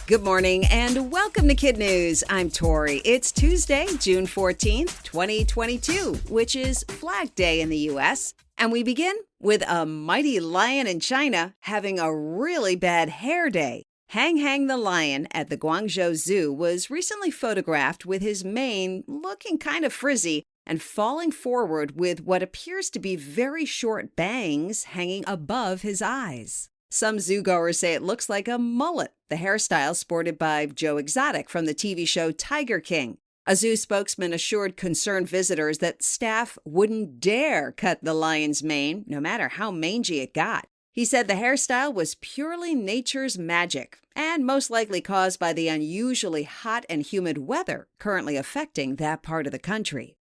Good morning and welcome to Kid News. I'm Tori. It's Tuesday, June 14th, 2022, which is Flag Day in the U.S. And we begin with a mighty lion in China having a really bad hair day. Hang the lion at the Guangzhou Zoo was recently photographed with his mane looking kind of frizzy and falling forward with what appears to be very short bangs hanging above his eyes. Some zoogoers say it looks like a mullet, the hairstyle sported by Joe Exotic from the TV show Tiger King. A zoo spokesman assured concerned visitors that staff wouldn't dare cut the lion's mane, no matter how mangy it got. He said the hairstyle was purely nature's magic and most likely caused by the unusually hot and humid weather currently affecting that part of the country.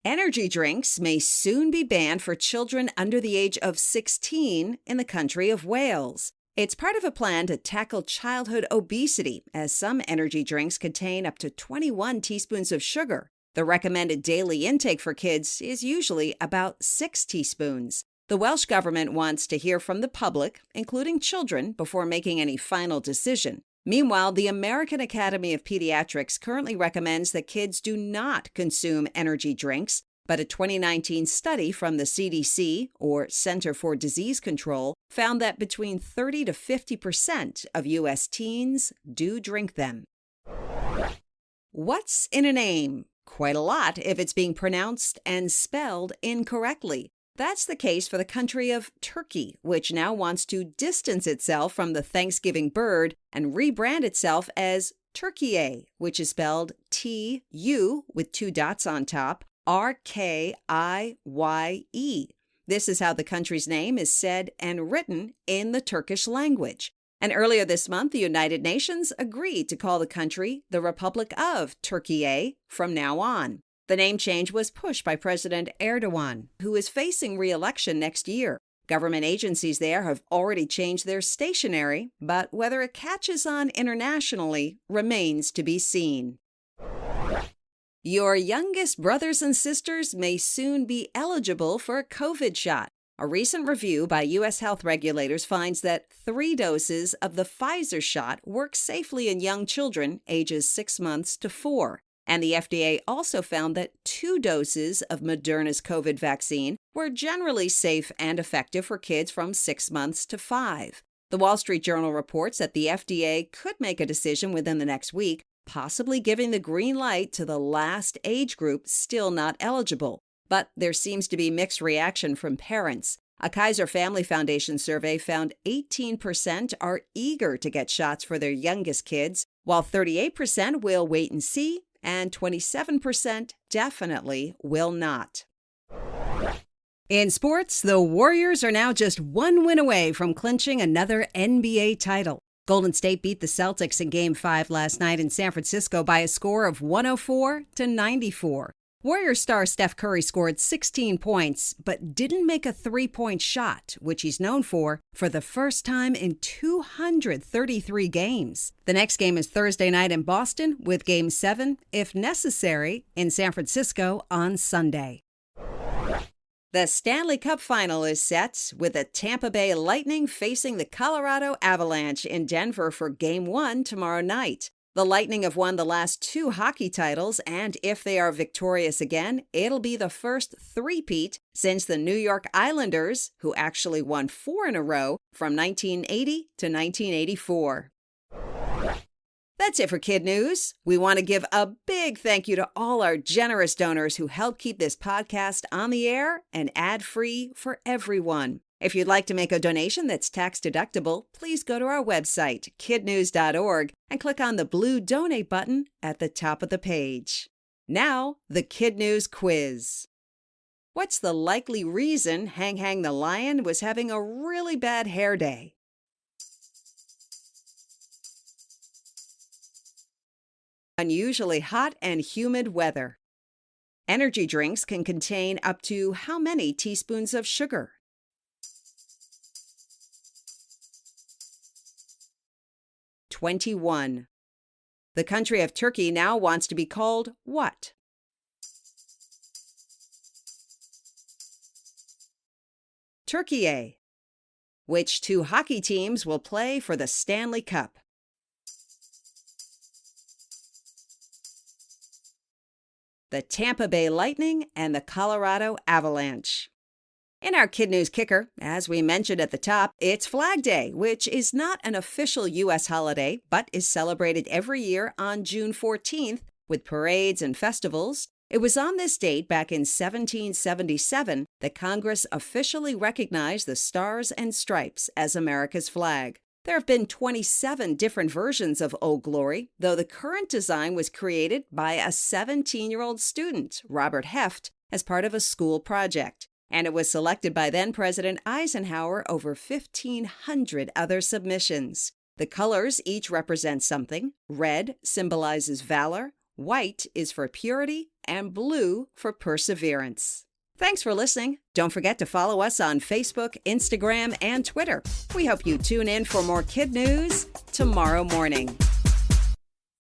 Energy drinks may soon be banned for children under the age of 16 in the country of Wales. It's part of a plan to tackle childhood obesity, as some energy drinks contain up to 21 teaspoons of sugar. The recommended daily intake for kids is usually about 6 teaspoons. The Welsh government wants to hear from the public, including children, before making any final decision. Meanwhile, the American Academy of Pediatrics currently recommends that kids do not consume energy drinks, but a 2019 study from the CDC, or Center for Disease Control, found that between 30 to 50% of U.S. teens do drink them. What's in a name? Quite a lot if it's being pronounced and spelled incorrectly. That's the case for the country of Turkey, which now wants to distance itself from the Thanksgiving bird and rebrand itself as Türkiye, which is spelled T-U with 2 dots on top, R-K-I-Y-E. This is how the country's name is said and written in the Turkish language. And earlier this month, the United Nations agreed to call the country the Republic of Türkiye from now on. The name change was pushed by President Erdogan, who is facing re-election next year. Government agencies there have already changed their stationery, but whether it catches on internationally remains to be seen. Your youngest brothers and sisters may soon be eligible for a COVID shot. A recent review by U.S. health regulators finds that 3 doses of the Pfizer shot work safely in young children ages 6 months to 4. And the FDA also found that 2 doses of Moderna's COVID vaccine were generally safe and effective for kids from 6 months to 5. The Wall Street Journal reports that the FDA could make a decision within the next week, possibly giving the green light to the last age group still not eligible. But there seems to be mixed reaction from parents. A Kaiser Family Foundation survey found 18% are eager to get shots for their youngest kids, while 38% will wait and see, and 27% definitely will not. In sports, the Warriors are now just 1 win away from clinching another NBA title. Golden State beat the Celtics in Game 5 last night in San Francisco by a score of 104-94. Warriors star Steph Curry scored 16 points, but didn't make a 3-point shot, which he's known for the first time in 233 games. The next game is Thursday night in Boston, with Game 7, if necessary, in San Francisco on Sunday. The Stanley Cup final is set, with the Tampa Bay Lightning facing the Colorado Avalanche in Denver for Game 1 tomorrow night. The Lightning have won the last 2 hockey titles, and if they are victorious again, it'll be the first three-peat since the New York Islanders, who actually won 4 in a row from 1980 to 1984. That's it for Kid News. We want to give a big thank you to all our generous donors who help keep this podcast on the air and ad-free for everyone. If you'd like to make a donation that's tax-deductible, please go to our website, kidnews.org, and click on the blue Donate button at the top of the page. Now, the Kid News quiz. What's the likely reason Hang the Lion was having a really bad hair day? Unusually hot and humid weather. Energy drinks can contain up to how many teaspoons of sugar? 21. The country of Turkey now wants to be called what? Türkiye. Which 2 hockey teams will play for the Stanley Cup? the Tampa Bay Lightning, and the Colorado Avalanche. In our Kid News Kicker, as we mentioned at the top, it's Flag Day, which is not an official U.S. holiday, but is celebrated every year on June 14th with parades and festivals. It was on this date back in 1777 that Congress officially recognized the Stars and Stripes as America's flag. There have been 27 different versions of Old Glory, though the current design was created by a 17-year-old student, Robert Heft, as part of a school project. And it was selected by then-President Eisenhower over 1,500 other submissions. The colors each represent something. Red symbolizes valor, white is for purity, and blue for perseverance. Thanks for listening. Don't forget to follow us on Facebook, Instagram, and Twitter. We hope you tune in for more Kid News tomorrow morning.